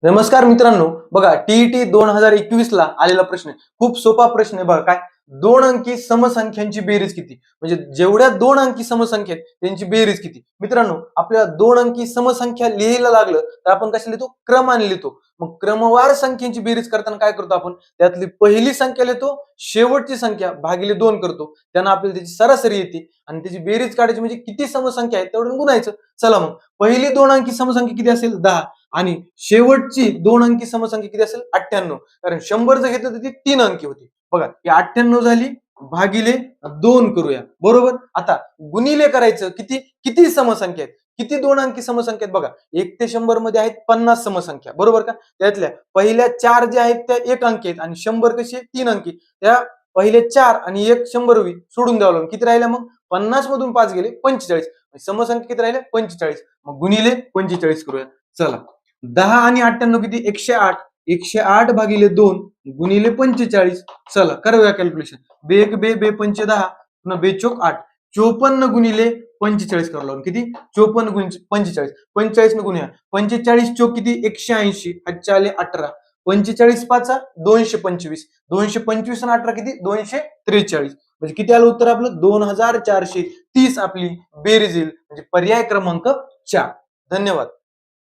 नमस्कार मित्रांनो, बघा टीईटी 2021 ला आलेला प्रश्न आहे. खूप सोपा प्रश्न आहे बघा. काय, दोन अंकी समसंख्यांची बेरीज किती? म्हणजे जेवढ्या दोन अंकी समसंख्या आहेत त्यांची बेरीज किती? मित्रांनो, आपल्याला दोन अंकी समसंख्या लिहायला लागलं तर आपण कशा लिहितो? क्रमाने लिहितो. मग क्रमवार संख्यांची बेरीज करताना काय करतो आपण? त्यातली पहिली संख्या लिहितो, शेवटची संख्या भागिले 2 करतो. त्यानं आपल्याला त्याची सरासरी येते आणि त्याची बेरीज काढायची, म्हणजे किती समसंख्या आहेत तेवढं गुणायचं. चला मग, पहिली दोन अंकी समसंख्या किती असेल? 10. आणि शेवटची दोन अंकी समसंख्या किती असेल? 98. कारण 100 जर घेतलं तर ती 3 अंकी होती. बघा, ही 98 झाली, भागिले 2 करूया. बरोबर. आता गुणिले करायचं. किती किती समसंख्या आहेत? किती दोन अंकी समसंख्या आहेत? बघा, 1 ते 100 मध्ये आहेत 50 समसंख्या. बरोबर का? त्यातल्या पहिल्या 4 ज्या आहेत त्या 1 अंकी आहेत आणि 100 कशी आहे? 3 अंकी. त्या पहिले 4 आणि 1 100 सोडून द्यावं लागेल. किती राहिल्या मग? 50 मधून 5 गेले 45. समसंख्या किती राहिल्या? 45. मग गुणिले 45 करूया. चला, 10 आणि 98 किती? 108. 108 भागिले 2 गुणिले 45. चला करूया कॅल्क्युलेशन. बे एक बे, बे पंचे 10, पुन्हा बेचोक 8. 54 गुणिले 45 करावं लागेल. किती? 54 गुणिले 45. 45 न गुणूया. 45 चोक किती? 180. हातच्या आले 18. 45 पाचा 225. 225 आणि 18 किती? 243. म्हणजे किती आलं उत्तर आपलं? 2430 आपली बेरीज येईल. म्हणजे पर्याय क्रमांक 4. धन्यवाद.